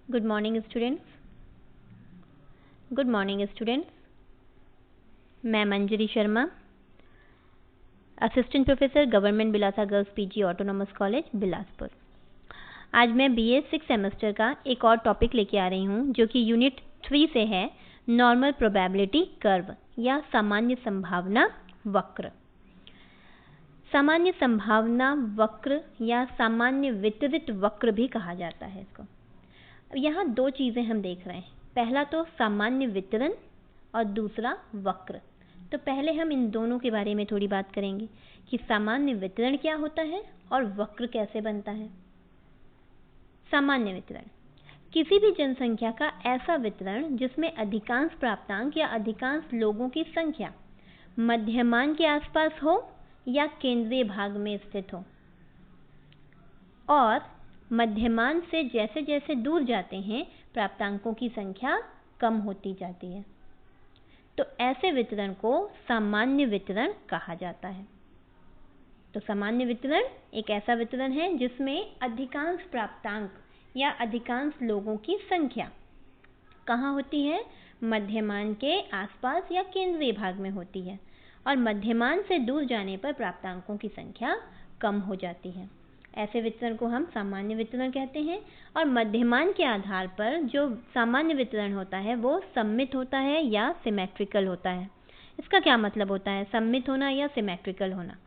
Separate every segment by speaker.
Speaker 1: Good morning students. Good morning students. मैं Manjari Sharma, assistant professor government Bilasa girls PG autonomous college Bilaspur. आज मैं BA 6 semester का एक और टॉपिक लेके आ रही हूँ जो कि यूनिट 3 से है, नॉर्मल प्रोबेबिलिटी कर्व या सामान्य संभावना वक्र। सामान्य संभावना वक्र या सामान्य वितरित वक्र भी कहा जाता है इसको। यहाँ दो चीज़ें हम देख रहे हैं, पहला तो सामान्य वितरण और दूसरा वक्र। तो पहले हम इन दोनों के बारे में थोड़ी बात करेंगे कि सामान्य वितरण क्या होता है और वक्र कैसे बनता है। सामान्य वितरण किसी भी जनसंख्या का ऐसा वितरण जिसमें अधिकांश प्राप्तांक या अधिकांश लोगों की संख्या मध्यमान के आसपास हो या केंद्रीय भाग में स्थित हो, और मध्यमान से जैसे जैसे दूर जाते हैं प्राप्तांकों की संख्या कम होती जाती है। तो ऐसे वितरण को सामान्य वितरण कहा जाता है। तो सामान्य वितरण एक ऐसा वितरण है जिसमें अधिकांश प्राप्तांक या अधिकांश लोगों की संख्या कहाँ होती है, मध्यमान के आसपास या केंद्रीय भाग में होती है, और मध्यमान से दूर जाने पर प्राप्तांकों की संख्या कम हो जाती है। ऐसे वितरण को हम सामान्य वितरण कहते हैं। और मध्यमान के आधार पर जो सामान्य वितरण होता है वो सममित होता है या सिमेट्रिकल होता है। इसका क्या मतलब होता है, सममित होना या सिमेट्रिकल होना?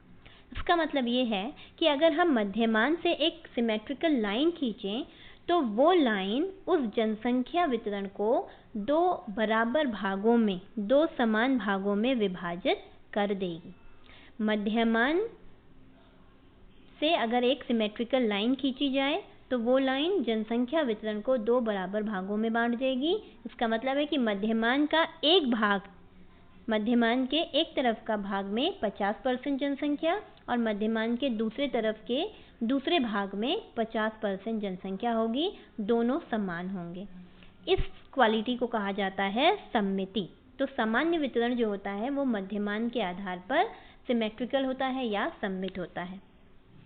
Speaker 1: इसका मतलब ये है कि अगर हम मध्यमान से एक सिमेट्रिकल लाइन खींचें तो वो लाइन उस जनसंख्या वितरण को दो बराबर भागों में, दो समान भागों में विभाजित कर देगी। मध्यमान से अगर एक सिमेट्रिकल लाइन खींची जाए तो वो लाइन जनसंख्या वितरण को दो बराबर भागों में बांट देगी। इसका मतलब है कि मध्यमान का एक भाग, मध्यमान के एक तरफ का भाग में 50% जनसंख्या और मध्यमान के दूसरे तरफ के दूसरे भाग में 50% जनसंख्या होगी, दोनों समान होंगे। इस क्वालिटी को कहा जाता है सममिति। तो सामान्य वितरण जो होता है वो मध्यमान के आधार पर सिमेट्रिकल होता है या सममित होता है।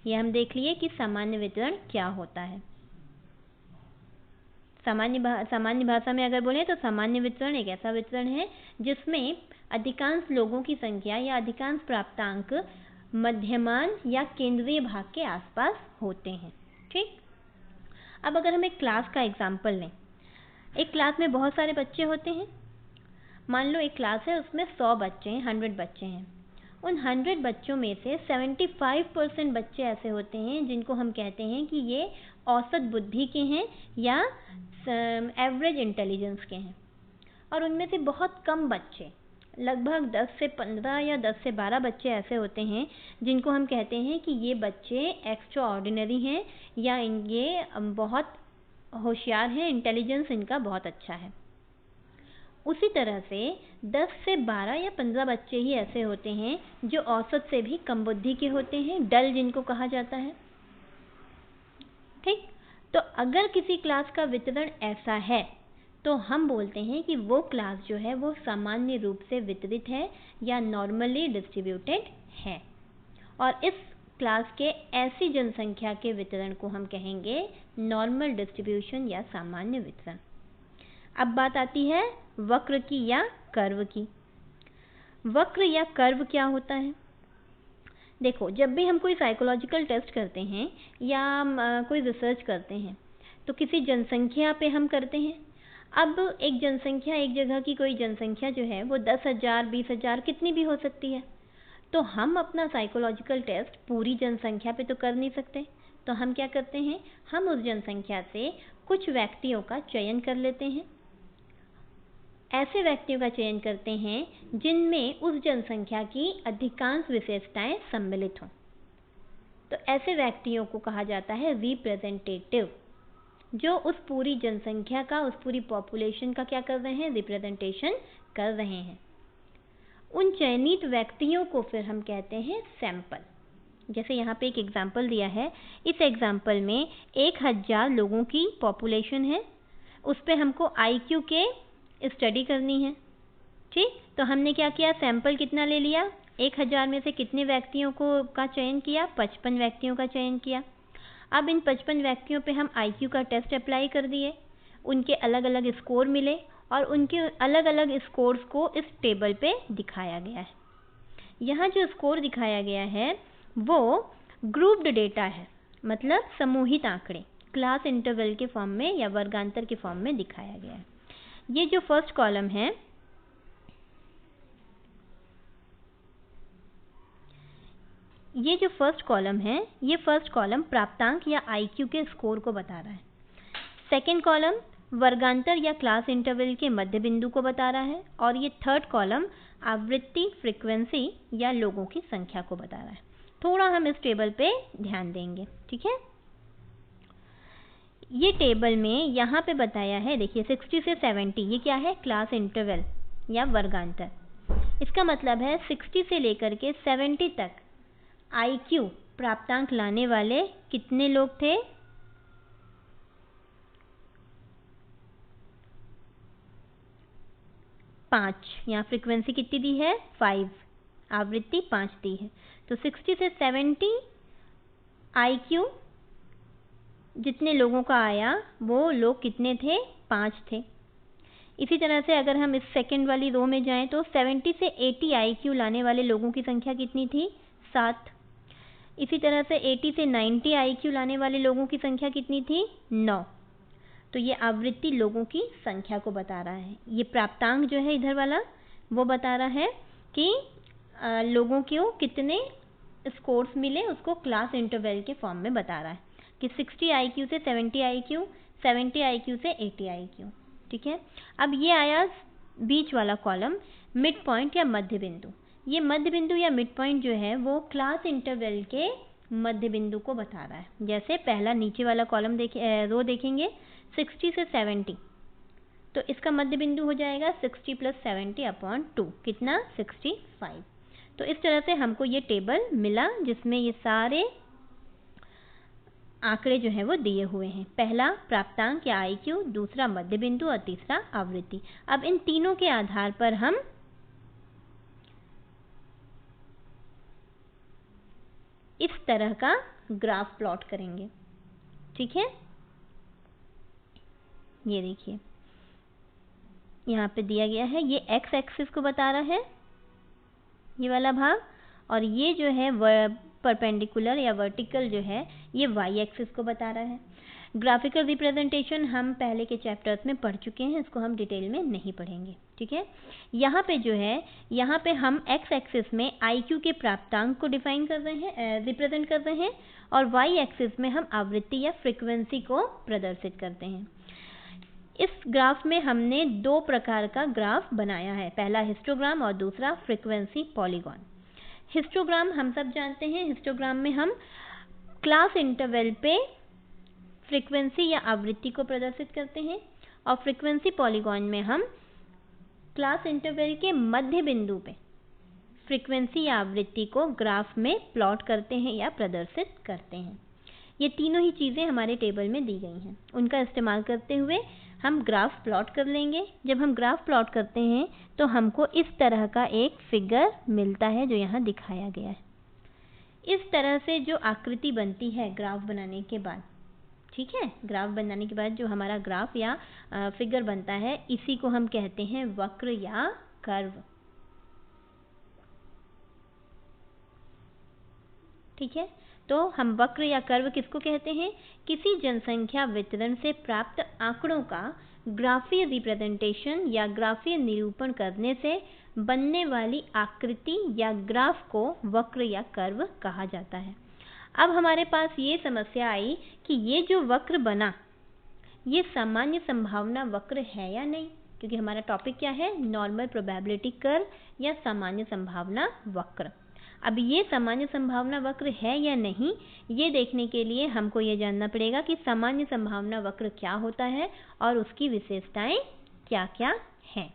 Speaker 1: यह हम देख लिए कि सामान्य वितरण क्या होता है। सामान्य भाषा में अगर बोले तो सामान्य वितरण एक ऐसा वितरण है जिसमें अधिकांश लोगों की संख्या या अधिकांश प्राप्तांक मध्यमान या केंद्रीय भाग के आसपास होते हैं। ठीक, अब अगर हम एक क्लास का एग्जाम्पल लें, एक क्लास में बहुत सारे बच्चे होते हैं। मान लो एक क्लास है, उसमें 100 बच्चे हैं, 100 बच्चे हैं। उन 100 बच्चों में से 75% बच्चे ऐसे होते हैं जिनको हम कहते हैं कि ये औसत बुद्धि के हैं या एवरेज इंटेलिजेंस के हैं, और उनमें से बहुत कम बच्चे, लगभग 10 से 15 या 10 से 12 बच्चे ऐसे होते हैं जिनको हम कहते हैं कि ये बच्चे एक्स्ट्रा ऑर्डिनरी हैं या ये बहुत होशियार हैं, इंटेलिजेंस इनका बहुत अच्छा है। उसी तरह से 10 से 12 या 15 बच्चे ही ऐसे होते हैं जो औसत से भी कम बुद्धि के होते हैं, डल जिनको कहा जाता है। ठीक, तो अगर किसी क्लास का वितरण ऐसा है तो हम बोलते हैं कि वो क्लास जो है वो सामान्य रूप से वितरित है या नॉर्मली डिस्ट्रीब्यूटेड है, और इस क्लास के ऐसी जनसंख्या के वितरण को हम कहेंगे नॉर्मल डिस्ट्रीब्यूशन या सामान्य वितरण। अब बात आती है वक्र की या कर्व की। वक्र या कर्व क्या होता है? देखो, जब भी हम कोई साइकोलॉजिकल टेस्ट करते हैं या कोई रिसर्च करते हैं तो किसी जनसंख्या पे हम करते हैं। अब एक जनसंख्या, एक जगह की कोई जनसंख्या जो है वो 10,000, 20,000 कितनी भी हो सकती है। तो हम अपना साइकोलॉजिकल टेस्ट पूरी जनसंख्या पे तो कर नहीं सकते, तो हम क्या करते हैं, हम उस जनसंख्या से कुछ व्यक्तियों का चयन कर लेते हैं। ऐसे व्यक्तियों का चयन करते हैं जिनमें उस जनसंख्या की अधिकांश विशेषताएं सम्मिलित हों। तो ऐसे व्यक्तियों को कहा जाता है रिप्रेजेंटेटिव, जो उस पूरी जनसंख्या का, उस पूरी पॉपुलेशन का क्या कर रहे हैं, रिप्रेजेंटेशन कर रहे हैं। उन चयनित व्यक्तियों को फिर हम कहते हैं सैंपल। जैसे यहाँ पे एक एग्जाम्पल दिया है, इस एग्जाम्पल में 1000 लोगों की पॉपुलेशन है, उस पर हमको IQ के स्टडी करनी है। ठीक, तो हमने क्या किया, सैंपल कितना ले लिया, 1000 में से कितने व्यक्तियों का चयन किया, 55 व्यक्तियों का चयन किया। अब इन 55 व्यक्तियों पे हम IQ का टेस्ट अप्लाई कर दिए उनके अलग अलग स्कोर मिले और उनके अलग अलग स्कोर्स को इस टेबल पे दिखाया गया है। यहाँ जो स्कोर दिखाया गया है वो ग्रुप्ड डेटा है, मतलब समूहित आंकड़े क्लास इंटरवल के फॉर्म में या वर्गांतर के फॉर्म में दिखाया गया है। ये जो फर्स्ट कॉलम है, ये फर्स्ट कॉलम प्राप्तांक या IQ के स्कोर को बता रहा है। सेकेंड कॉलम वर्गांतर या क्लास इंटरवल के मध्य बिंदु को बता रहा है और ये थर्ड कॉलम आवृत्ति, फ्रीक्वेंसी या लोगों की संख्या को बता रहा है। थोड़ा हम इस टेबल पे ध्यान देंगे, ठीक है। ये टेबल में यहाँ पे बताया है, देखिए 60 से 70, ये क्या है, क्लास इंटरवल या वर्गांतर। इसका मतलब है 60 से लेकर के 70 तक IQ प्राप्तांक लाने वाले कितने लोग थे, 5। यहाँ फ्रीक्वेंसी कितनी दी है, 5, आवृत्ति 5 दी है। तो 60 से 70 IQ जितने लोगों का आया वो लोग कितने थे, 5 थे। इसी तरह से अगर हम इस सेकंड वाली रो में जाएं तो 70 से 80 IQ लाने वाले लोगों की संख्या कितनी थी, 7। इसी तरह से 80 से 90 IQ लाने वाले लोगों की संख्या कितनी थी, 9। तो ये आवृत्ति लोगों की संख्या को बता रहा है। ये प्राप्तांक जो है इधर वाला वो बता रहा है कि लोगों को कितने स्कोर्स मिले, उसको क्लास इंटरवल के फॉर्म में बता रहा है कि 60 IQ से 70 IQ, 70 IQ से 80 IQ, ठीक है। अब ये आया बीच वाला कॉलम, मिड पॉइंट या मध्य बिंदु। ये मध्य बिंदु या मिड पॉइंट जो है वो क्लास इंटरवल के मध्य बिंदु को बता रहा है। जैसे पहला नीचे वाला कॉलम रो देखेंगे 60 से 70, तो इसका मध्य बिंदु हो जाएगा 60 + 70/2, कितना, 65। तो इस तरह से हमको ये टेबल मिला जिसमें ये सारे आंकड़े जो हैं वो दिए हुए हैं। पहला प्राप्तांक या IQ, दूसरा मध्य बिंदु और तीसरा आवृत्ति। अब इन तीनों के आधार पर हम इस तरह का ग्राफ प्लॉट करेंगे, ठीक है। ये देखिए यहाँ पे दिया गया है, ये x एक्सिस को बता रहा है ये वाला भाग, और ये जो है परपेंडिकुलर या वर्टिकल जो है ये y एक्सिस को बता रहा है। ग्राफिकल रिप्रेजेंटेशन हम पहले के चैप्टर्स में पढ़ चुके हैं, इसको हम डिटेल में नहीं पढ़ेंगे, ठीक है। यहाँ पे जो है, यहाँ पे हम x एक्सिस में IQ के प्राप्तांक को डिफाइन कर रहे हैं, रिप्रेजेंट कर रहे हैं, और y एक्सिस में हम आवृत्ति या फ्रीक्वेंसी को प्रदर्शित करते हैं। इस ग्राफ में हमने 2 प्रकार का ग्राफ बनाया है, पहला हिस्टोग्राम और दूसरा फ्रीक्वेंसी पॉलीगॉन। हिस्टोग्राम हम सब जानते हैं, हिस्टोग्राम में हम क्लास इंटरवल पे फ्रीक्वेंसी या आवृत्ति को प्रदर्शित करते हैं, और फ्रीक्वेंसी पॉलीगॉन में हम क्लास इंटरवल के मध्य बिंदु पे फ्रीक्वेंसी या आवृत्ति को ग्राफ में प्लॉट करते हैं या प्रदर्शित करते हैं। ये तीनों ही चीज़ें हमारे टेबल में दी गई हैं, उनका इस्तेमाल करते हुए हम ग्राफ प्लॉट कर लेंगे। जब हम ग्राफ प्लॉट करते हैं तो हमको इस तरह का एक फिगर मिलता है जो यहाँ दिखाया गया है। इस तरह से जो आकृति बनती है ग्राफ बनाने के बाद, ठीक है, ग्राफ बनाने के बाद जो हमारा ग्राफ या फिगर बनता है, इसी को हम कहते हैं वक्र या कर्व, ठीक है। तो हम वक्र या कर्व किसको कहते हैं, किसी जनसंख्या वितरण से प्राप्त आंकड़ों का ग्राफीय रिप्रेजेंटेशन या ग्राफीय निरूपण करने से बनने वाली आकृति या ग्राफ को वक्र या कर्व कहा जाता है। अब हमारे पास ये समस्या आई कि ये जो वक्र बना ये सामान्य संभावना वक्र है या नहीं, क्योंकि हमारा टॉपिक क्या है, नॉर्मल प्रोबेबिलिटी कर्व या सामान्य संभावना वक्र। अब ये सामान्य संभावना वक्र है या नहीं, ये देखने के लिए हमको ये जानना पड़ेगा कि सामान्य संभावना वक्र क्या होता है और उसकी विशेषताएं क्या क्या हैं।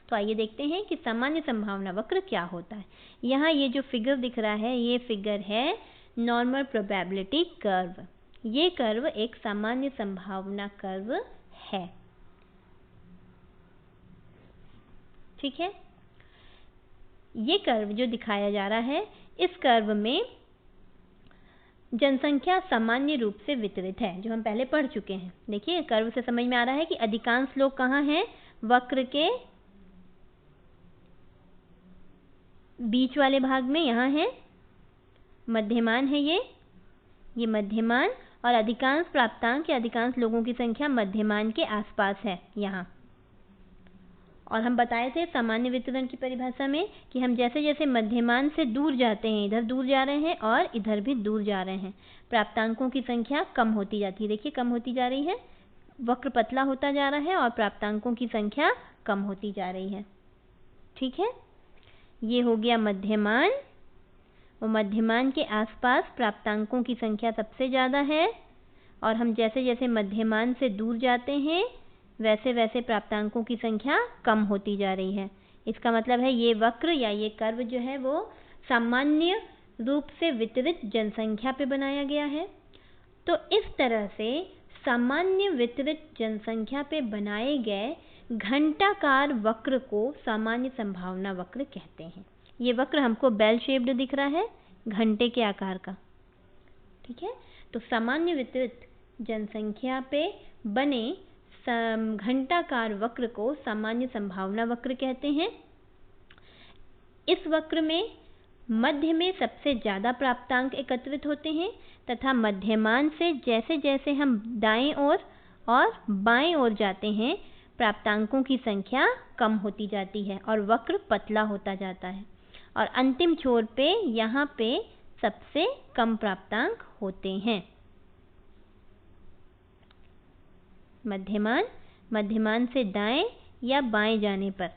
Speaker 1: तो आइए देखते हैं कि सामान्य संभावना वक्र क्या होता है। यहाँ ये जो फिगर दिख रहा है, ये फिगर है नॉर्मल प्रोबेबिलिटी कर्व। ये कर्व एक सामान्य संभावना कर्व है, ठीक है। ये कर्व जो दिखाया जा रहा है, इस कर्व में जनसंख्या सामान्य रूप से वितरित है, जो हम पहले पढ़ चुके हैं। देखिए कर्व से समझ में आ रहा है कि अधिकांश लोग कहाँ हैं, वक्र के बीच वाले भाग में, यहाँ है मध्यमान है ये मध्यमान, और अधिकांश प्राप्तांक या अधिकांश लोगों की संख्या मध्यमान के आसपास है यहाँ। और हम बताए थे सामान्य वितरण की परिभाषा में कि हम जैसे जैसे मध्यमान से दूर जाते हैं, इधर दूर जा रहे हैं और इधर भी दूर जा रहे हैं, प्राप्तांकों की संख्या कम होती जाती है। देखिए कम होती जा रही है, वक्र पतला होता जा रहा है और प्राप्तांकों की संख्या कम होती जा रही है। ठीक है, ये हो गया मध्यमान, और मध्यमान के आसपास प्राप्तांकों की संख्या सबसे ज़्यादा है, और हम जैसे जैसे मध्यमान से दूर जाते हैं वैसे वैसे प्राप्तांकों की संख्या कम होती जा रही है। इसका मतलब है ये वक्र या ये कर्व जो है वो सामान्य रूप से वितरित जनसंख्या पे बनाया गया है। तो इस तरह से सामान्य वितरित जनसंख्या पे बनाए गए घंटाकार वक्र को सामान्य संभावना वक्र कहते हैं। ये वक्र हमको बेल शेप्ड दिख रहा है, घंटे के आकार का। ठीक है, तो सामान्य वितरित जनसंख्या पे बने घंटाकार वक्र को सामान्य संभावना वक्र कहते हैं। इस वक्र में मध्य में सबसे ज़्यादा प्राप्तांक एकत्रित होते हैं तथा मध्यमान से जैसे जैसे हम दाएं ओर और बाएं ओर जाते हैं प्राप्तांकों की संख्या कम होती जाती है और वक्र पतला होता जाता है, और अंतिम छोर पे यहाँ पे सबसे कम प्राप्तांक होते हैं। मध्यमान से दाएं या बाएं जाने पर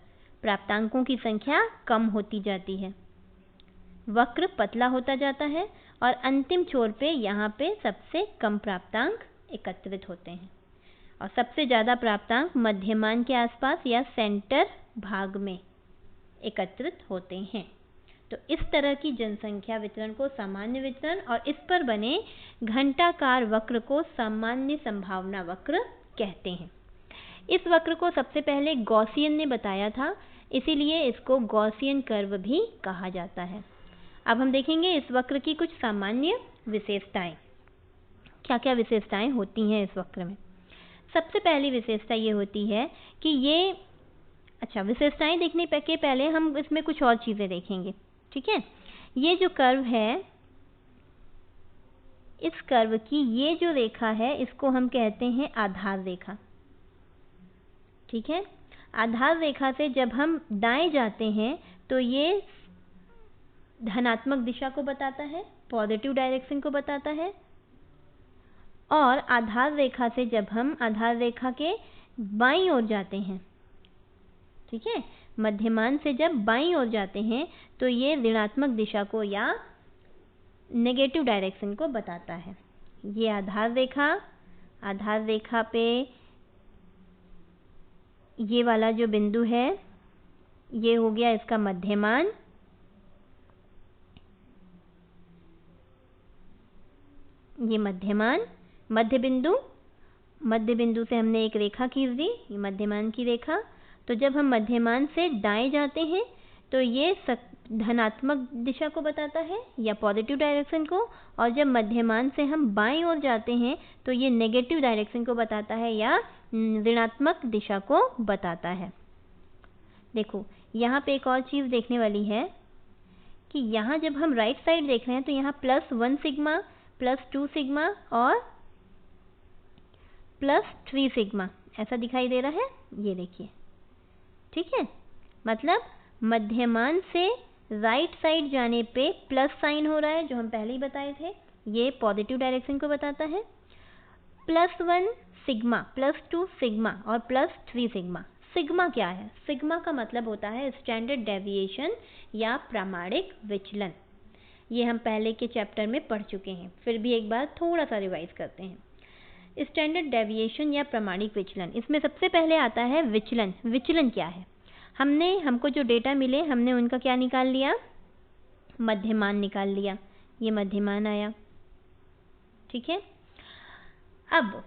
Speaker 1: प्राप्तांकों की संख्या कम होती जाती है, वक्र पतला होता जाता है और अंतिम छोर पे यहाँ पे सबसे कम प्राप्तांक एकत्रित होते हैं, और सबसे ज़्यादा प्राप्तांक मध्यमान के आसपास या सेंटर भाग में एकत्रित होते हैं। तो इस तरह की जनसंख्या वितरण को सामान्य वितरण और इस पर बने घंटाकार वक्र को सामान्य संभावना वक्र कहते हैं। इस वक्र को सबसे पहले गॉसियन ने बताया था, इसीलिए इसको गॉसियन कर्व भी कहा जाता है। अब हम देखेंगे इस वक्र की कुछ सामान्य विशेषताएं, क्या क्या विशेषताएं होती हैं इस वक्र में। सबसे पहली विशेषता ये होती है कि ये, अच्छा विशेषताएं देखने के पहले हम इसमें कुछ और चीज़ें देखेंगे। ठीक है, ये जो कर्व है, इस कर्व की ये जो रेखा है इसको हम कहते हैं आधार रेखा। ठीक है, आधार रेखा से जब हम दाएं जाते हैं तो ये धनात्मक दिशा को बताता है, पॉजिटिव डायरेक्शन को बताता है, और आधार रेखा से जब हम आधार रेखा के बाईं ओर जाते हैं, ठीक है, मध्यमान से जब बाईं ओर जाते हैं तो ये ऋणात्मक दिशा को या नेगेटिव डायरेक्शन को बताता है। ये आधार रेखा पे ये वाला जो बिंदु है ये हो गया इसका मध्यमान, ये मध्यमान, मध्य बिंदु से हमने एक रेखा खींच दी, ये मध्यमान की रेखा। तो जब हम मध्यमान से दाएं जाते हैं तो ये धनात्मक दिशा को बताता है या पॉजिटिव डायरेक्शन को, और जब मध्यमान से हम बाईं ओर जाते हैं तो ये नेगेटिव डायरेक्शन को बताता है या ऋणात्मक दिशा को बताता है। देखो यहाँ पे एक और चीज़ देखने वाली है कि यहाँ जब हम राइट साइड देख रहे हैं तो यहाँ +1 सिग्मा, +2 सिग्मा और +3 सिग्मा ऐसा दिखाई दे रहा है, ये देखिए। ठीक है, मतलब मध्यमान से राइट साइड जाने पे प्लस साइन हो रहा है, जो हम पहले ही बताए थे, ये पॉजिटिव डायरेक्शन को बताता है। +1 सिग्मा, +2 सिग्मा और +3 सिग्मा। सिग्मा क्या है? सिग्मा का मतलब होता है स्टैंडर्ड डेविएशन या प्रामाणिक विचलन। ये हम पहले के चैप्टर में पढ़ चुके हैं, फिर भी एक बार थोड़ा सा रिवाइज करते हैं। स्टैंडर्ड डेविएशन या प्रामाणिक विचलन, इसमें सबसे पहले आता है विचलन। विचलन क्या है? हमको जो डेटा मिले हमने उनका क्या निकाल लिया? मध्यमान निकाल लिया। ये मध्यमान आया। ठीक है, अब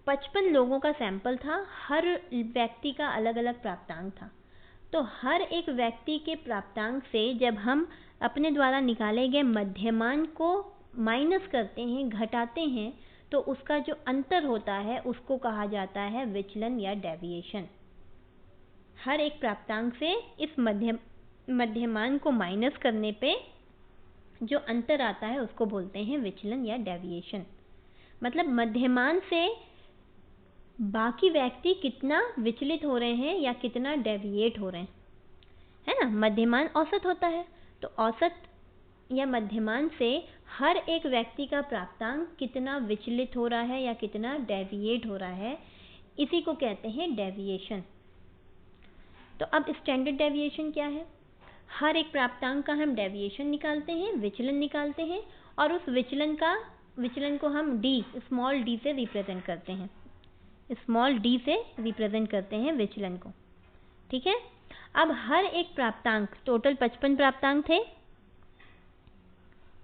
Speaker 1: 55 लोगों का सैंपल था, हर व्यक्ति का अलग अलग प्राप्तांक था। तो हर एक व्यक्ति के प्राप्तांक से जब हम अपने द्वारा निकाले गए मध्यमान को माइनस करते हैं, घटाते हैं, तो उसका जो अंतर होता है उसको कहा जाता है विचलन या डेविएशन। हर एक प्राप्तांक से इस मध्यमान को माइनस करने पे जो अंतर आता है उसको बोलते हैं विचलन या डेविएशन। मतलब मध्यमान से बाकी व्यक्ति कितना विचलित हो रहे हैं या कितना डेविएट हो रहे हैं, है ना। मध्यमान औसत होता है, तो औसत या मध्यमान से हर एक व्यक्ति का प्राप्तांक कितना विचलित हो रहा है या कितना डेविएट हो रहा है, इसी को कहते हैं डेविएशन। तो अब स्टैंडर्ड डेविएशन क्या है? हर एक प्राप्तांक का हम डेविएशन निकालते हैं, विचलन निकालते हैं, और उस विचलन को हम डी, स्मॉल डी से रिप्रेजेंट करते हैं। स्मॉल डी से रिप्रेजेंट करते हैं विचलन को, ठीक है। अब हर एक प्राप्तांक, टोटल 55 प्राप्तांक थे,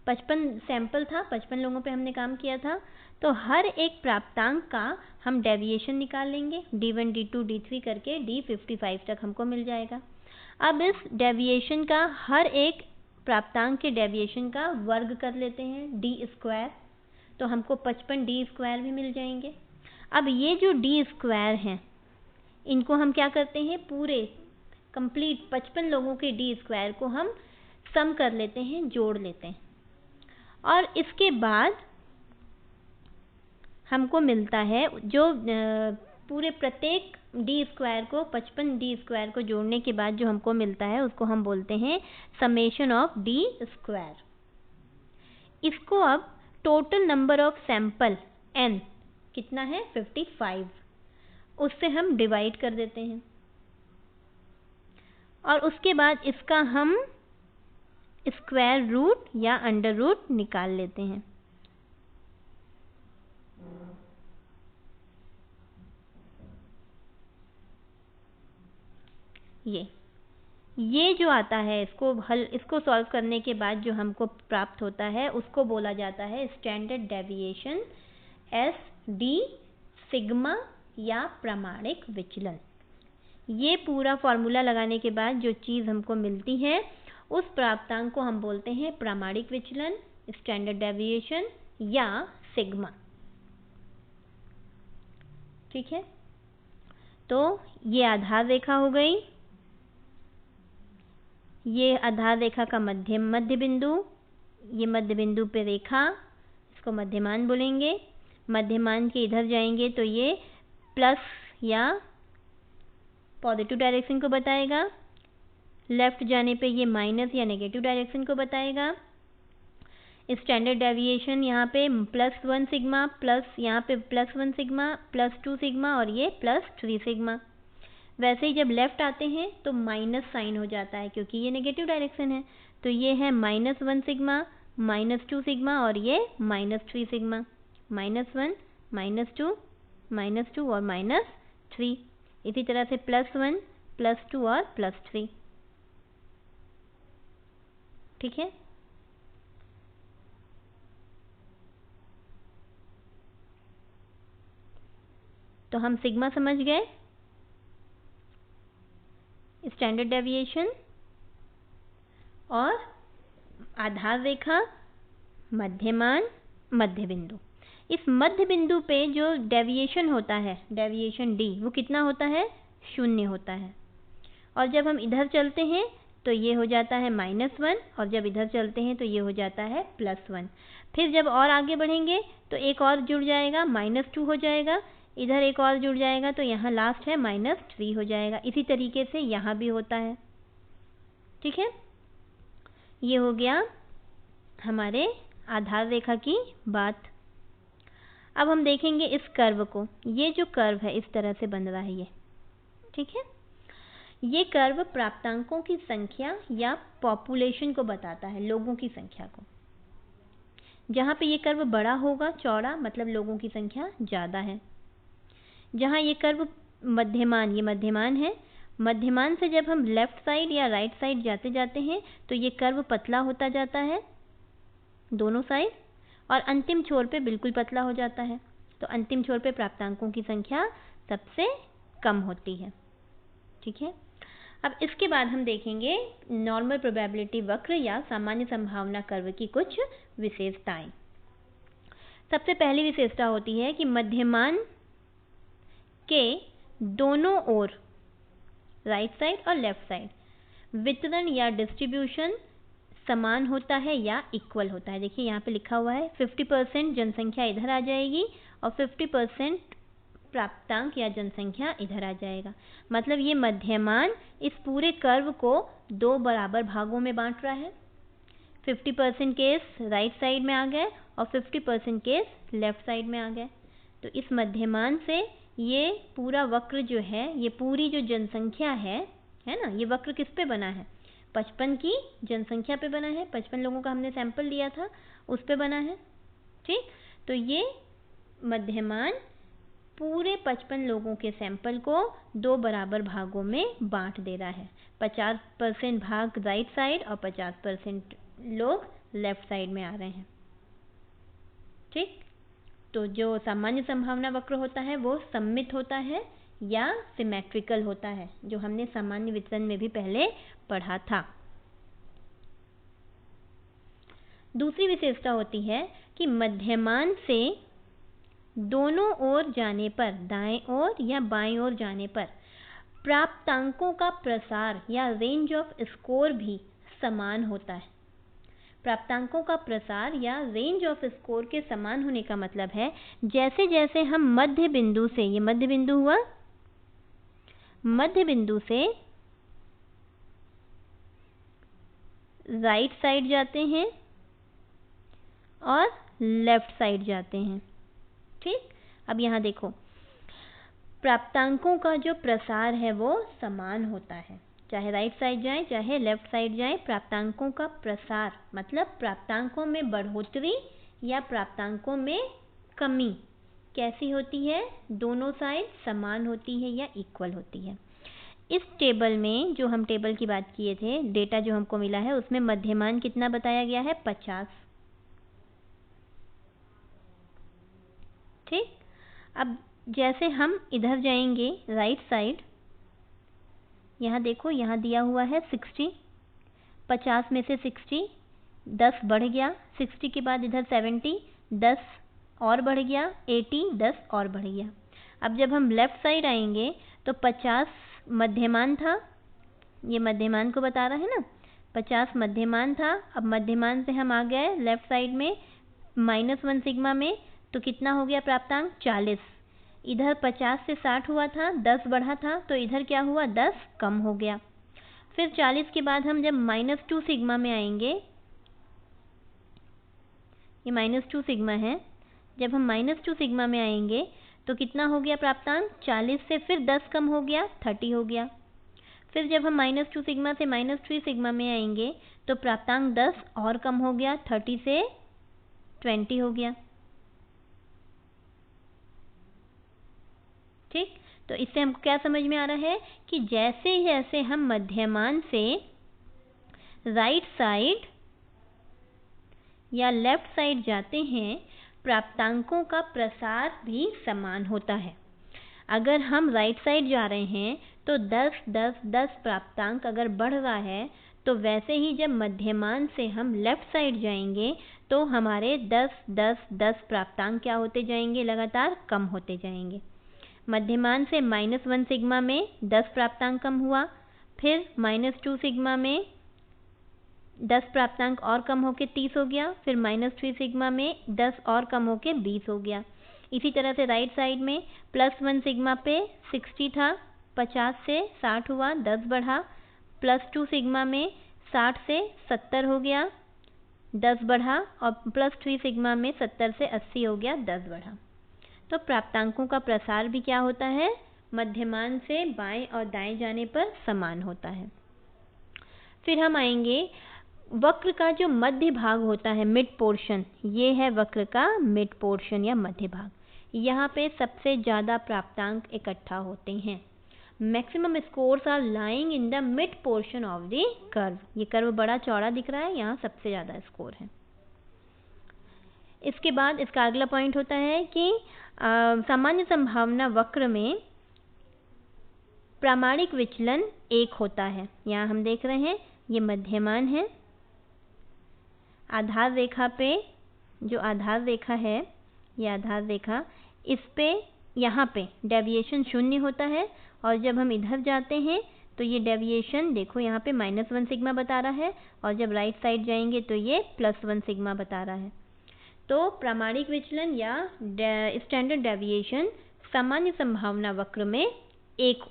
Speaker 1: 55 सैंपल था, 55 लोगों पे हमने काम किया था, तो हर एक प्राप्तांक का हम डेविएशन निकाल लेंगे, D1 D2 D3 करके D55 तक हमको मिल जाएगा। अब इस डेविएशन का, हर एक प्राप्तांक के डेविएशन का वर्ग कर लेते हैं, D स्क्वायर, तो हमको 55 D स्क्वायर भी मिल जाएंगे। अब ये जो D स्क्वायर हैं, इनको हम क्या करते हैं, पूरे कंप्लीट 55 लोगों के D स्क्वायर को हम सम कर लेते हैं, जोड़ लेते हैं, और इसके बाद हमको मिलता है जो पूरे प्रत्येक D स्क्वायर को, 55 D स्क्वायर को जोड़ने के बाद जो हमको मिलता है उसको हम बोलते हैं समेशन ऑफ D स्क्वायर। इसको अब total number of sample n कितना है, 55, उससे हम डिवाइड कर देते हैं, और उसके बाद इसका हम स्क्वायर रूट या अंडर रूट निकाल लेते हैं। ये जो आता है, इसको सॉल्व करने के बाद जो हमको प्राप्त होता है उसको बोला जाता है स्टैंडर्ड डेविएशन, SD सिग्मा या प्रामाणिक विचलन। ये पूरा फॉर्मूला लगाने के बाद जो चीज़ हमको मिलती है उस प्राप्तांक को हम बोलते हैं प्रामाणिक विचलन, स्टैंडर्ड डेविएशन या सिग्मा, ठीक है। तो ये आधार रेखा हो गई, ये आधार रेखा का मध्य बिंदु, ये मध्य बिंदु पे रेखा, इसको मध्यमान बोलेंगे। मध्यमान के इधर जाएंगे तो ये प्लस या पॉजिटिव डायरेक्शन को बताएगा, लेफ्ट जाने पे ये माइनस या नेगेटिव डायरेक्शन को बताएगा। स्टैंडर्ड डेविएशन यहाँ पे +1 सिग्मा, प्लस यहाँ पे +1 सिग्मा, +2 सिग्मा, और ये +3 सिग्मा। वैसे ही जब लेफ्ट आते हैं तो माइनस साइन हो जाता है क्योंकि ये नेगेटिव डायरेक्शन है, तो ये है -1 सिग्मा, -2 सिग्मा, और ये -3 सिग्मा, -1 -2 -2 और -3। इसी तरह से +1 +2 और +3, ठीक है। तो हम सिग्मा समझ गए, स्टैंडर्ड डेविएशन और आधार रेखा, मध्यमान, मध्य बिंदु। इस मध्य बिंदु पे जो डेविएशन होता है, डेविएशन D, वो कितना होता है, 0 होता है। और जब हम इधर चलते हैं तो ये हो जाता है -1, और जब इधर चलते हैं तो ये हो जाता है +1। फिर जब और आगे बढ़ेंगे तो एक और जुड़ जाएगा, -2 हो जाएगा, इधर एक और जुड़ जाएगा, तो यहाँ लास्ट है -3 हो जाएगा। इसी तरीके से यहाँ भी होता है, ठीक है। ये हो गया हमारे आधार रेखा की बात। अब हम देखेंगे इस कर्व को। ये जो कर्व है इस तरह से बन रहा है ये, ठीक है। ये कर्व प्राप्तांकों की संख्या या पॉपुलेशन को बताता है, लोगों की संख्या को। जहाँ पे ये कर्व बड़ा होगा, चौड़ा, मतलब लोगों की संख्या ज़्यादा है। जहाँ ये कर्व मध्यमान, ये मध्यमान है, मध्यमान से जब हम लेफ्ट साइड या राइट साइड जाते जाते हैं तो ये कर्व पतला होता जाता है दोनों साइड, और अंतिम छोर पे बिल्कुल पतला हो जाता है। तो अंतिम छोर पे प्राप्तांकों की संख्या सबसे कम होती है, ठीक है। अब इसके बाद हम देखेंगे नॉर्मल प्रोबेबिलिटी वक्र या सामान्य संभावना कर्व की कुछ विशेषताएं। सबसे पहली विशेषता होती है कि मध्यमान के दोनों ओर, राइट साइड और लेफ्ट साइड, वितरण या डिस्ट्रीब्यूशन समान होता है या इक्वल होता है। देखिए यहाँ पे लिखा हुआ है 50% जनसंख्या इधर आ जाएगी और 50% प्राप्तांक या जनसंख्या इधर आ जाएगा। मतलब ये मध्यमान इस पूरे कर्व को 2 बराबर भागों में बांट रहा है। 50% केस राइट साइड में आ गए और 50% केस लेफ्ट साइड में आ गए। तो इस मध्यमान से ये पूरा वक्र जो है, ये पूरी जो जनसंख्या है ना, ये वक्र किस पे बना है? 55 की जनसंख्या पे बना है। 55 लोगों का हमने सैंपल लिया था, उस पे बना है। ठीक, तो ये मध्यमान पूरे 55 लोगों के सैंपल को 2 बराबर भागों में बांट दे रहा है। 50% भाग राइट साइड और 50% लोग लेफ्ट साइड में आ रहे हैं। ठीक, तो जो सामान्य संभावना वक्र होता है वो सममित होता है या सिमेट्रिकल होता है, जो हमने सामान्य वितरण में भी पहले पढ़ा था। दूसरी विशेषता होती है कि मध्यमान से दोनों ओर जाने पर, दाएं ओर या बाएं ओर जाने पर, प्राप्तांकों का प्रसार या रेंज ऑफ स्कोर भी समान होता है। प्राप्तांकों का प्रसार या रेंज ऑफ स्कोर के समान होने का मतलब है जैसे जैसे हम मध्य बिंदु से, ये मध्य बिंदु हुआ, मध्य बिंदु से राइट साइड जाते हैं और लेफ्ट साइड जाते हैं। ठीक, अब यहाँ देखो, प्राप्तांकों का जो प्रसार है वो समान होता है, चाहे राइट साइड जाए चाहे लेफ्ट साइड जाए। प्राप्तांकों का प्रसार मतलब प्राप्तांकों में बढ़ोतरी या प्राप्तांकों में कमी कैसी होती है? दोनों साइड समान होती है या इक्वल होती है। इस टेबल में, जो हम टेबल की बात किए थे, डेटा जो हमको मिला है उसमें मध्यमान कितना बताया गया है? 50। ठीक, अब जैसे हम इधर जाएंगे राइट साइड, यहाँ देखो, यहाँ दिया हुआ है 60, 50 में से 60, 10 बढ़ गया, 60 के बाद इधर 70, 10 और बढ़ गया, 80, 10 और बढ़ गया। अब जब हम लेफ्ट साइड आएंगे तो 50 मध्यमान था, ये मध्यमान को बता रहा है ना, 50 मध्यमान था। अब मध्यमान से हम आ गए लेफ्ट साइड में -1 सिग्मा में, तो कितना हो गया प्राप्तांक? 40। इधर 50 से 60 हुआ था, 10 बढ़ा था, तो इधर क्या हुआ? 10 कम हो गया। फिर 40 के बाद हम जब -2 सिग्मा में आएंगे, ये -2 सिग्मा है, जब हम -2 सिग्मा में आएंगे तो कितना हो गया प्राप्तांक? 40 से फिर 10 कम हो गया, 30 हो गया। फिर जब हम -2 सिग्मा से -3 सिग्मा में आएंगे तो प्राप्तांक 10 और कम हो गया, 30 से 20 हो गया। ठीक, तो इससे हमको क्या समझ में आ रहा है कि जैसे जैसे हम मध्यमान से राइट साइड या लेफ्ट साइड जाते हैं, प्राप्तांकों का प्रसार भी समान होता है। अगर हम राइट साइड जा रहे हैं तो 10 10 10 प्राप्तांक अगर बढ़ रहा है, तो वैसे ही जब मध्यमान से हम लेफ्ट साइड जाएंगे तो हमारे 10 10 10 प्राप्तांक क्या होते जाएंगे? लगातार कम होते जाएंगे। मध्यमान से -1 सिग्मा में 10 प्राप्तांक कम हुआ, फिर -2 सिग्मा में 10 प्राप्तांक और कम होके 30 हो गया, फिर -3 सिग्मा में 10 और कम होके 20 हो गया। इसी तरह से राइट साइड में +1 सिग्मा पे 60 था, 50 से 60 हुआ, 10 बढ़ा, +2 सिग्मा में 60 से 70 हो गया, 10 बढ़ा, और +3 सिग्मा में 70 से 80 हो गया, 10 बढ़ा। तो प्राप्तांकों का प्रसार भी क्या होता है? मध्यमान से बाएं और दाएं जाने पर समान होता है। फिर हम आएंगे वक्र का जो मध्य भाग होता है, मिड पोर्शन, ये है वक्र का मिड पोर्शन या मध्य भाग। यहाँ पे सबसे ज़्यादा प्राप्तांक इकट्ठा होते हैं। Maximum scores are lying in the mid portion of the curve. ये कर्व बड़ा चौड़ा दिख रहा है, यहाँ सबसे ज़्यादा स्कोर है। इसके बाद इसका अगला पॉइंट होता है कि सामान्य संभावना वक्र में प्रामाणिक विचलन 1 होता है। यहाँ हम देख रहे हैं ये मध्यमान है, आधार रेखा पे जो आधार रेखा है ये आधार रेखा, इस पे यहाँ पे डेविएशन 0 होता है, और जब हम इधर जाते हैं तो ये डेविएशन देखो यहाँ पे -1 सिग्मा बता रहा है, और जब राइट साइड जाएंगे तो ये +1 सिग्मा बता रहा है। तो प्रामाणिक विचलन या स्टैंडर्ड डेविएशन सामान्य संभावना वक्र में एक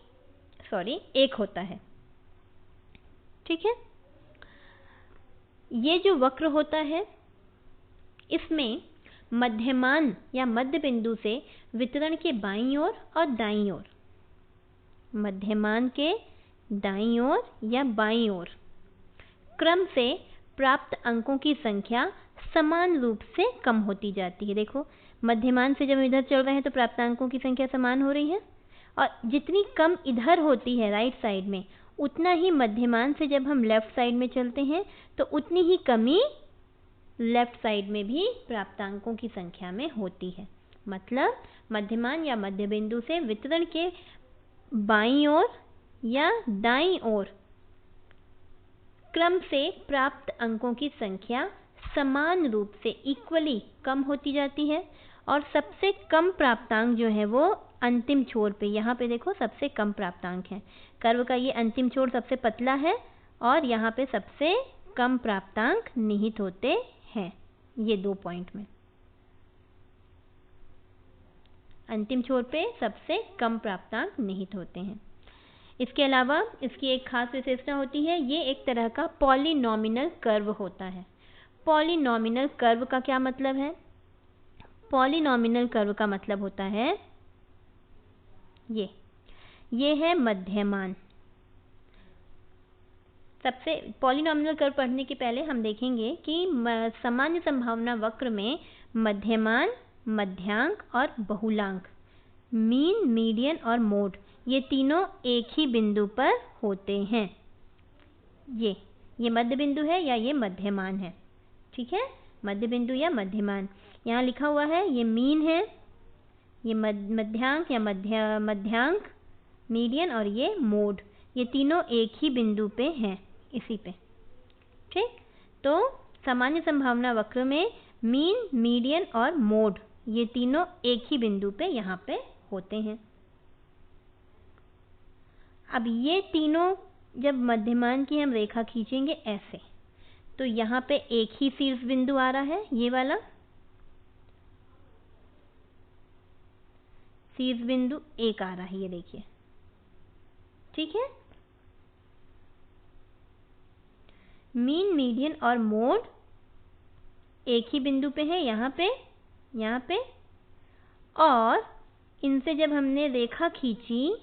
Speaker 1: होता है। ठीक है, ये जो वक्र होता है इसमें मध्यमान या मध्य बिंदु से वितरण के बाईं ओर और दाईं ओर, मध्यमान के दाईं ओर या बाईं ओर क्रम से प्राप्त अंकों की संख्या समान रूप से कम होती जाती है। देखो, मध्यमान से जब इधर चल रहे हैं तो प्राप्त अंकों की संख्या समान हो रही है, और जितनी कम इधर होती है राइट साइड में, उतना ही मध्यमान से जब हम लेफ्ट साइड में चलते हैं तो उतनी ही कमी लेफ्ट साइड में भी प्राप्तांकों की संख्या में होती है। मतलब मध्यमान या मध्य बिंदु से वितरण के बाईं ओर या दाईं ओर क्रम से प्राप्त अंकों की संख्या समान रूप से इक्वली कम होती जाती है, और सबसे कम प्राप्तांक जो है वो अंतिम छोर पे, यहाँ पे देखो सबसे कम प्राप्तांक है। कर्व का ये अंतिम छोर सबसे पतला है और यहाँ पे सबसे कम प्राप्तांक निहित होते हैं। ये 2 पॉइंट में अंतिम छोर पे सबसे कम प्राप्तांक निहित होते हैं। इसके अलावा इसकी एक खास विशेषता होती है, ये एक तरह का पॉलिनॉमिनल कर्व होता है। पॉलिनॉमिनल कर्व का क्या मतलब है? पॉलिनॉमिनल कर्व का मतलब होता है ये है मध्यमान। सबसे पॉलिनॉमिनल कर्व पढ़ने के पहले हम देखेंगे कि सामान्य संभावना वक्र में मध्यमान, मध्यांक और बहुलांक, मीन, मीडियन और मोड, ये तीनों एक ही बिंदु पर होते हैं। ये मध्य बिंदु है या ये मध्यमान है। ठीक है, मध्य बिंदु या मध्यमान। यहाँ लिखा हुआ है ये मीन है, ये मध्यांक या मध्यांक, मीडियन और ये मोड, ये तीनों एक ही बिंदु पे हैं, इसी पे। ठीक, तो सामान्य संभावना वक्र में मीन, मीडियन और मोड, ये तीनों एक ही बिंदु पे यहाँ पे होते हैं। अब ये तीनों जब मध्यमान की हम रेखा खींचेंगे ऐसे, तो यहाँ पे एक ही शीर्ष बिंदु आ रहा है, ये वाला शीर्ष बिंदु एक आ रहा है, ये देखिए। ठीक है, मीन, मीडियन और मोड एक ही बिंदु पे है, यहाँ पे, और इनसे जब हमने रेखा खींची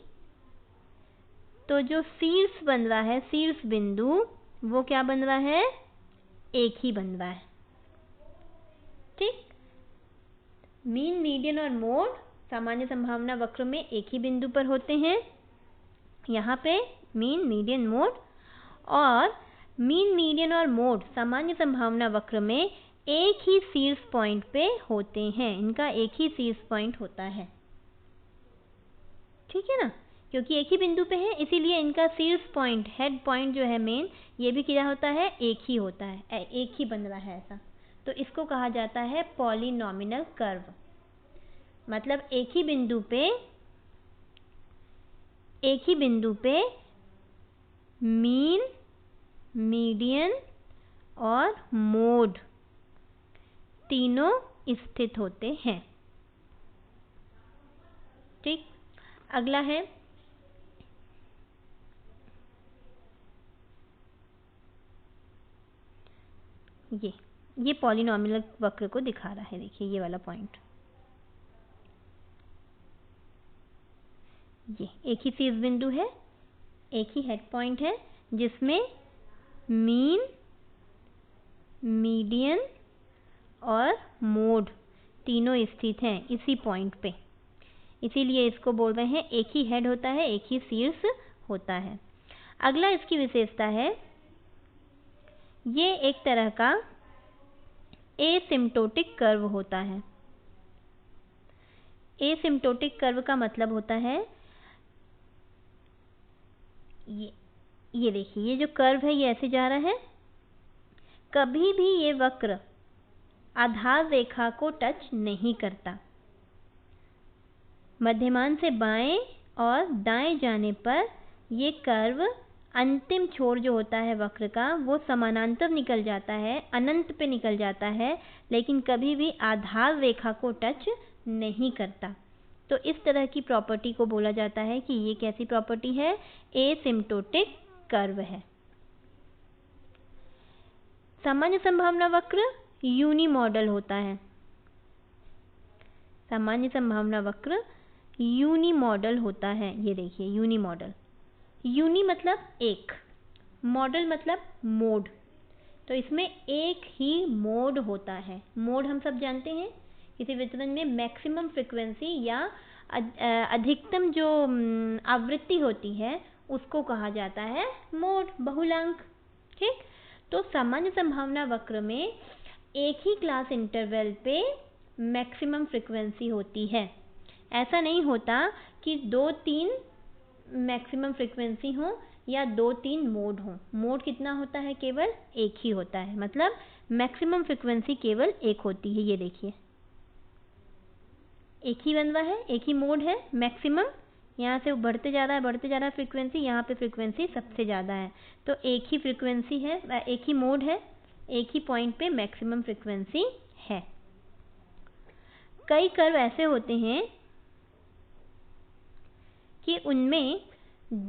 Speaker 1: तो जो शीर्ष बन रहा है, शीर्ष बिंदु, वो क्या बन रहा है? एक ही बन रहा है। ठीक, मीन, मीडियन और मोड सामान्य संभावना वक्र में एक ही बिंदु पर होते हैं, यहाँ पे मीन, मीडियन, मोड, और मीन, मीडियन और मोड सामान्य संभावना वक्र में एक ही शीर्ष पॉइंट पे होते हैं, इनका एक ही शीर्ष पॉइंट होता है। ठीक है ना, क्योंकि एक ही बिंदु पे है इसीलिए इनका शीर्ष पॉइंट, हेड पॉइंट जो है मेन, ये भी क्या होता है? एक ही होता है, एक ही बन रहा है ऐसा। तो इसको कहा जाता है पॉलिनॉमिनल कर्व। मतलब एक ही बिंदु पे मीन, मीडियन और मोड तीनों स्थित होते हैं। ठीक, अगला है ये पॉलिनॉमिनल वक्र को दिखा रहा है। देखिए ये वाला पॉइंट, ये एक ही शीर्ष बिंदु है, एक ही हेड पॉइंट है, जिसमें मीन, मीडियन और मोड तीनों स्थित हैं इसी पॉइंट पे। इसीलिए इसको बोल रहे हैं एक ही हेड होता है, एक ही शीर्ष होता है। अगला इसकी विशेषता है, ये एक तरह का एसिम्प्टोटिक कर्व होता है। एसिम्प्टोटिक कर्व का मतलब होता है, ये देखिए, ये जो कर्व है ये ऐसे जा रहा है, कभी भी ये वक्र आधार रेखा को टच नहीं करता। मध्यमान से बाएं और दाएं जाने पर ये कर्व अंतिम छोर जो होता है वक्र का वो समानांतर निकल जाता है, अनंत पे निकल जाता है, लेकिन कभी भी आधार रेखा को टच नहीं करता। तो इस तरह की प्रॉपर्टी को बोला जाता है कि ये कैसी प्रॉपर्टी है, एसिम्प्टोटिक कर्व है। सामान्य संभावना वक्र यूनिमॉडल होता है। सामान्य संभावना वक्र यूनिमॉडल होता है। ये देखिए यूनिमॉडल, यूनि मतलब एक, मॉडल मतलब मोड। तो इसमें एक ही मोड होता है। मोड हम सब जानते हैं, किसी वितरण में मैक्सिमम फ्रीक्वेंसी या अधिकतम जो आवृत्ति होती है उसको कहा जाता है मोड, बहुलांक। ठीक, तो सामान्य संभावना वक्र में एक ही क्लास इंटरवल पे मैक्सिमम फ्रीक्वेंसी होती है। ऐसा नहीं होता कि 2-3 मैक्सिमम फ्रीक्वेंसी हो या 2-3 मोड हो। मोड कितना होता है, केवल एक ही होता है, मतलब मैक्सिमम फ्रीक्वेंसी केवल एक होती है। ये देखिए एक ही बनवा है, एक ही मोड है, मैक्सिमम यहाँ से बढ़ते जा रहा है फ्रीक्वेंसी, यहाँ पे फ्रीक्वेंसी सबसे ज़्यादा है, तो एक ही फ्रीक्वेंसी है, एक ही मोड है, एक ही पॉइंट पे मैक्सिमम फ्रीक्वेंसी है। कई कर्व ऐसे होते हैं कि उनमें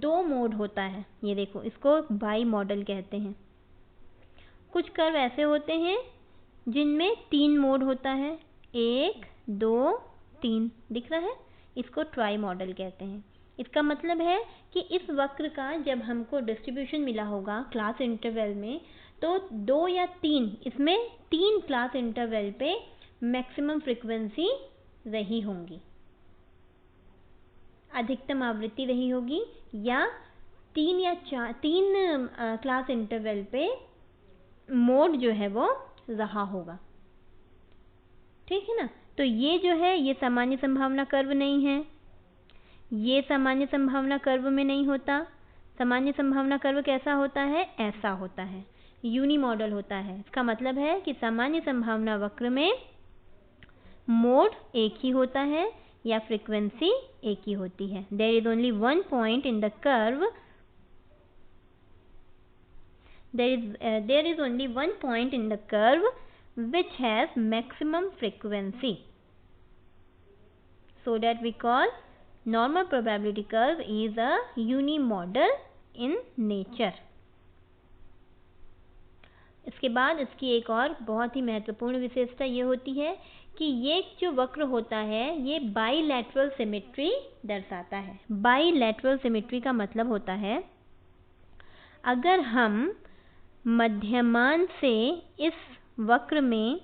Speaker 1: 2 मोड होता है। ये देखो, इसको बाई मॉडल कहते हैं। कुछ कर्व ऐसे होते हैं जिनमें 3 मोड होता है, 1, 2, 3 दिख रहा है, इसको ट्राई मॉडल कहते हैं। इसका मतलब है कि इस वक्र का जब हमको डिस्ट्रीब्यूशन मिला होगा क्लास इंटरवल में, तो 2 या 3, इसमें 3 क्लास इंटरवल पे मैक्सिमम फ्रीक्वेंसी रही होंगी, अधिकतम आवृत्ति रही होगी, या 3 क्लास इंटरवल पे मोड जो है वो रहा होगा। ठीक है ना। तो ये जो है ये सामान्य संभावना कर्व नहीं है, ये सामान्य संभावना कर्व में नहीं होता। सामान्य संभावना कर्व कैसा होता है, ऐसा होता है, यूनिमॉडल होता है। इसका मतलब है कि सामान्य संभावना वक्र में मोड एक ही होता है या फ्रीक्वेंसी एक ही होती है। There is only one point in the curve, there is only one point in the curve which has maximum frequency, so that we call normal probability curve is a unimodal in nature. इसके बाद इसकी एक और बहुत ही महत्वपूर्ण विशेषता ये होती है कि ये जो वक्र होता है ये बाइलैटरल सिमेट्री दर्शाता है। बाइलैटरल सिमेट्री का मतलब होता है अगर हम मध्यमान से इस वक्र में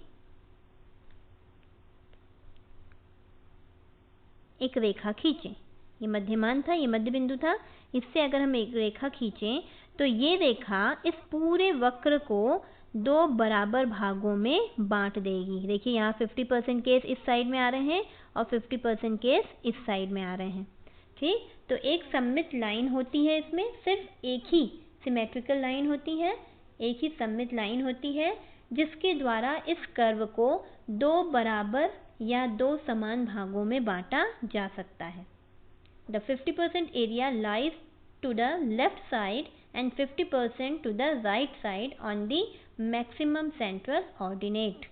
Speaker 1: एक रेखा खींचें, ये मध्यमान था, ये मध्य बिंदु था, इससे अगर हम एक रेखा खींचें तो ये रेखा इस पूरे वक्र को 2 बराबर भागों में बांट देगी। देखिए यहाँ 50% केस इस साइड में आ रहे हैं और 50% केस इस साइड में आ रहे हैं। ठीक, तो एक सममित लाइन होती है, इसमें सिर्फ एक ही सिमेट्रिकल लाइन होती है, एक ही सममित लाइन होती है, जिसके द्वारा इस कर्व को 2 बराबर या 2 समान भागों में बांटा जा सकता है। The 50% area lies to the left side and 50% to the right side on the maximum central ordinate.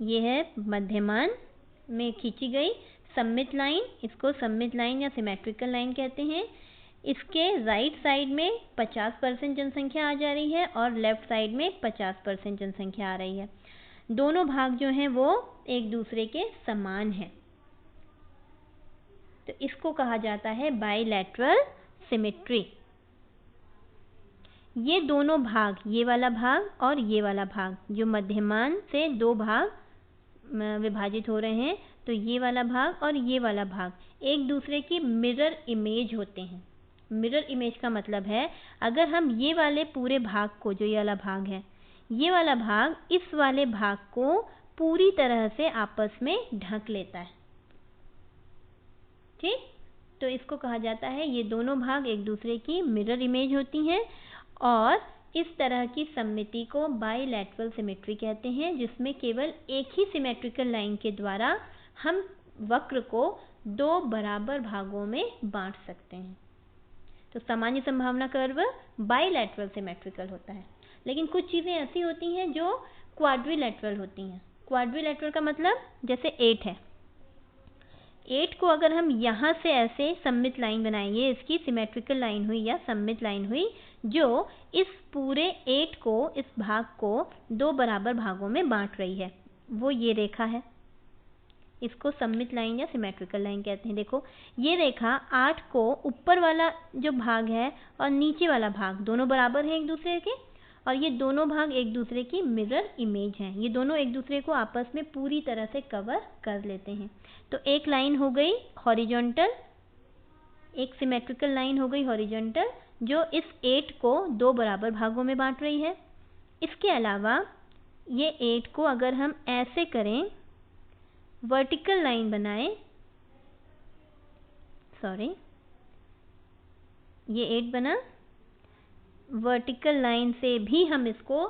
Speaker 1: ये है मध्यमान में खींची गई सममित लाइन, इसको सममित लाइन या सिमेट्रिकल लाइन कहते हैं। इसके राइट साइड में 50% जनसंख्या आ जा रही है और लेफ्ट साइड में 50% जनसंख्या आ रही है। दोनों भाग जो हैं वो एक दूसरे के समान हैं, तो इसको कहा जाता है बाइलैटरल सिमेट्री। ये दोनों भाग, ये वाला भाग और ये वाला भाग, जो मध्यमान से 2 भाग विभाजित हो रहे हैं, तो ये वाला भाग और ये वाला भाग एक दूसरे की मिरर इमेज होते हैं। मिरर इमेज का मतलब है अगर हम ये वाले पूरे भाग को, जो ये वाला भाग है, ये वाला भाग इस वाले भाग को पूरी तरह से आपस में ढक लेता है। ठीक, तो इसको कहा जाता है, ये दोनों भाग एक दूसरे की मिरर इमेज होती हैं और इस तरह की सममिति को बाइलैटरल सिमेट्री कहते हैं, जिसमें केवल एक ही सिमेट्रिकल लाइन के द्वारा हम वक्र को दो बराबर भागों में बांट सकते हैं। तो सामान्य संभावना कर्व बाइलैटरल सिमेट्रिकल होता है। लेकिन कुछ चीज़ें ऐसी होती हैं जो क्वाड्रिलैटरल होती हैं। क्वाड्रिलैटरल का मतलब जैसे 8 है, 8 को अगर हम यहाँ से ऐसे सममित लाइन बनाएंगे, इसकी सिमेट्रिकल लाइन हुई या सममित लाइन हुई, जो इस पूरे 8 को, इस भाग को दो बराबर भागों में बांट रही है, वो ये रेखा है। इसको सममित लाइन या सिमेट्रिकल लाइन कहते हैं। देखो ये रेखा 8 को ऊपर वाला जो भाग है और नीचे वाला भाग दोनों बराबर हैं एक दूसरे के, और ये दोनों भाग एक दूसरे की मिरर इमेज हैं। ये दोनों एक दूसरे को आपस में पूरी तरह से कवर कर लेते हैं। तो एक लाइन हो गई हॉरिजॉन्टल, एक सिमेट्रिकल लाइन हो गई हॉरिजॉन्टल, जो इस 8 को दो बराबर भागों में बांट रही है। इसके अलावा ये 8 को अगर हम ऐसे करें, वर्टिकल लाइन बनाएं, सॉरी ये 8 बना, वर्टिकल लाइन से भी हम इसको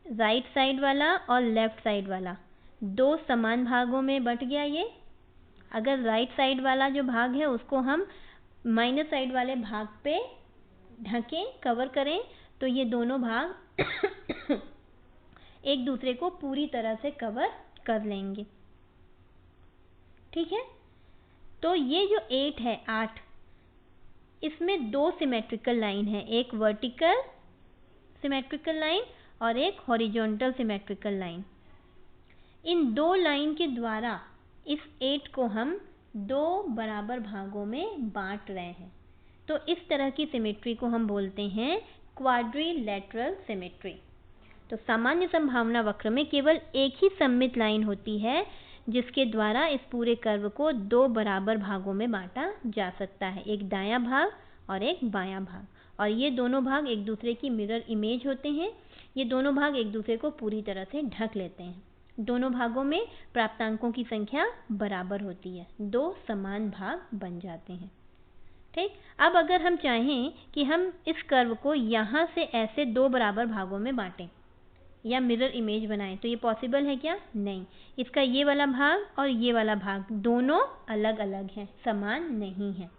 Speaker 1: राइट साइड वाला और लेफ्ट साइड वाला दो समान भागों में बट गया। ये अगर राइट साइड वाला जो भाग है उसको हम माइनस साइड वाले भाग पे ढकें, कवर करें, तो ये दोनों भाग एक दूसरे को पूरी तरह से कवर कर लेंगे। ठीक है, तो ये जो 8 है, 8, इसमें दो सिमेट्रिकल लाइन है, एक वर्टिकल सिमेट्रिकल लाइन और एक हॉरिजॉन्टल सिमेट्रिकल लाइन। इन दो लाइन के द्वारा इस 8 को हम दो बराबर भागों में बांट रहे हैं। तो इस तरह की सिमेट्री को हम बोलते हैं क्वाड्रिलैटरल सिमेट्री। तो सामान्य संभावना वक्र में केवल एक ही सममित लाइन होती है, जिसके द्वारा इस पूरे कर्व को दो बराबर भागों में बांटा जा सकता है, एक दायां भाग और एक बायां भाग। और ये दोनों भाग एक दूसरे की मिरर इमेज होते हैं। ये दोनों भाग एक दूसरे को पूरी तरह से ढक लेते हैं। दोनों भागों में प्राप्तांकों की संख्या बराबर होती है, दो समान भाग बन जाते हैं। ठीक, अब अगर हम चाहें कि हम इस कर्व को यहाँ से ऐसे दो बराबर भागों में बांटें या मिरर इमेज बनाएं, तो ये पॉसिबल है क्या? नहीं। इसका ये वाला भाग और ये वाला भाग दोनों अलग अलग हैं, समान नहीं है,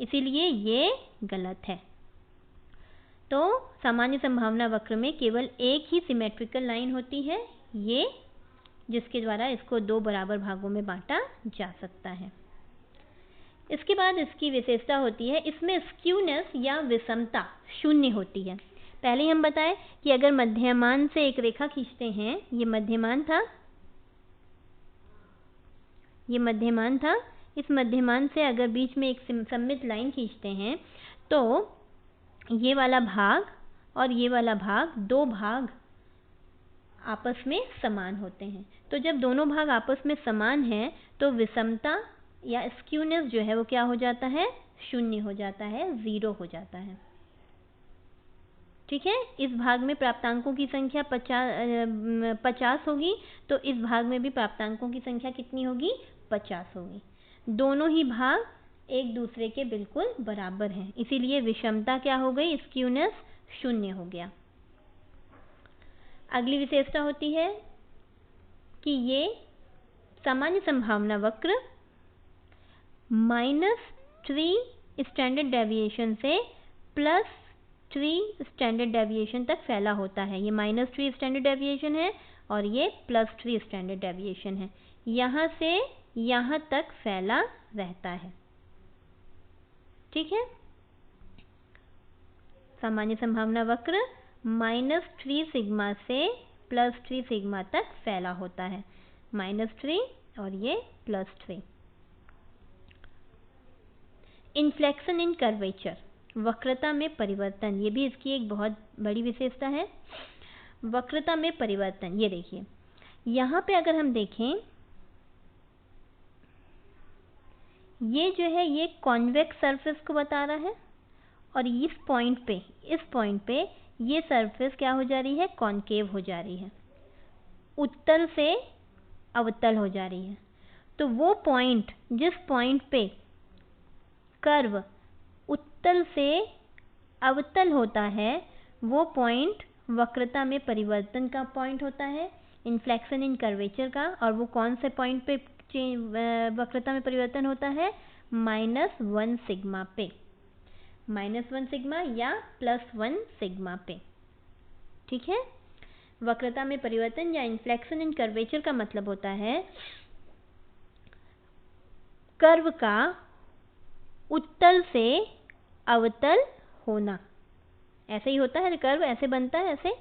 Speaker 1: इसीलिए ये गलत है। तो सामान्य संभावना वक्र में केवल एक ही सिमेट्रिकल लाइन होती है, ये, जिसके द्वारा इसको दो बराबर भागों में बांटा जा सकता है। इसके बाद इसकी विशेषता होती है, इसमें स्क्यूनेस या विषमता शून्य होती है। पहले हम बताएं कि अगर मध्यमान से एक रेखा खींचते हैं, ये मध्यमान था, ये मध्यमान था, इस मध्यमान से अगर बीच में एक सममित लाइन खींचते हैं, तो ये वाला भाग और ये वाला भाग, दो भाग आपस में समान होते हैं। तो जब दोनों भाग आपस में समान हैं, तो विषमता या स्क्यूनेस जो है वो क्या हो जाता है? शून्य हो जाता है, 0 हो जाता है। ठीक है, इस भाग में प्राप्तांकों की संख्या 50 होगी, तो इस भाग में भी प्राप्तांकों की संख्या कितनी होगी? 50 होगी। दोनों ही भाग एक दूसरे के बिल्कुल बराबर हैं, इसीलिए विषमता क्या हो गई? स्क्यूनेस शून्य हो गया। अगली विशेषता होती है कि ये सामान्य संभावना वक्र -3 स्टैंडर्ड डेविएशन से +3 स्टैंडर्ड डेविएशन तक फैला होता है। ये -3 स्टैंडर्ड डेविएशन है और ये +3 स्टैंडर्ड डेविएशन है। यहाँ से यहाँ तक फैला रहता है। ठीक है, सामान्य संभावना वक्र -3 सिग्मा से +3 सिग्मा तक फैला होता है। -3 और ये +3। इन्फ्लेक्शन इन कर्वेचर, वक्रता में परिवर्तन, ये भी इसकी एक बहुत बड़ी विशेषता है। वक्रता में परिवर्तन, ये देखिए यहाँ पे अगर हम देखें, ये जो है ये कॉन्वेक्स सरफेस को बता रहा है, और इस पॉइंट पे ये सरफेस क्या हो जा रही है? कॉन्केव हो जा रही है, उत्तल से अवतल हो जा रही है। तो वो पॉइंट, जिस पॉइंट पे कर्व उत्तल से अवतल होता है, वो पॉइंट वक्रता में परिवर्तन का पॉइंट होता है, इन्फ्लेक्शन इन कर्वेचर का। और वो कौन से पॉइंट पे वक्रता में परिवर्तन होता है? -1 सिग्मा पे, -1 सिग्मा या +1 सिग्मा पे। ठीक है, वक्रता में परिवर्तन या इन्फ्लेक्शन इन कर्वेचर का मतलब होता है कर्व का उत्तल से अवतल होना। ऐसे ही होता है कर्व, ऐसे बनता है, ऐसे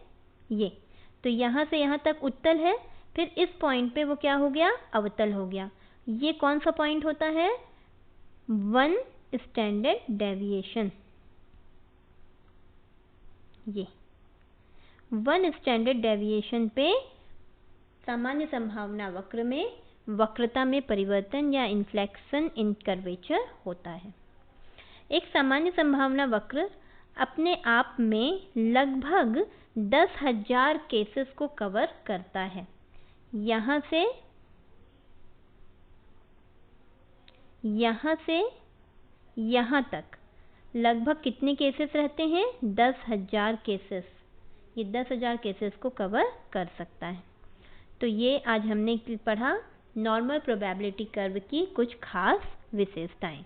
Speaker 1: ये। तो यहाँ से यहाँ तक उत्तल है, फिर इस पॉइंट पे वो क्या हो गया? अवतल हो गया। ये कौन सा पॉइंट होता है? 1 स्टैंडर्ड डेविएशन। ये 1 स्टैंडर्ड डेविएशन पे सामान्य संभावना वक्र में वक्रता में परिवर्तन या इन्फ्लेक्शन इन कर्वेचर होता है। एक सामान्य संभावना वक्र अपने आप में लगभग 10,000 केसेस को कवर करता है। यहाँ से यहाँ तक लगभग कितने केसेस रहते हैं? 10,000 केसेस। ये 10,000 केसेस को कवर कर सकता है। तो ये आज हमने पढ़ा नॉर्मल प्रोबेबिलिटी कर्व की कुछ खास विशेषताएं।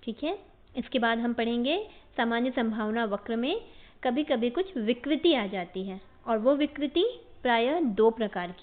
Speaker 1: ठीक है, इसके बाद हम पढ़ेंगे सामान्य संभावना वक्र में कभी कभी कुछ विकृति आ जाती है, और वो विकृति प्रायः 2 प्रकार की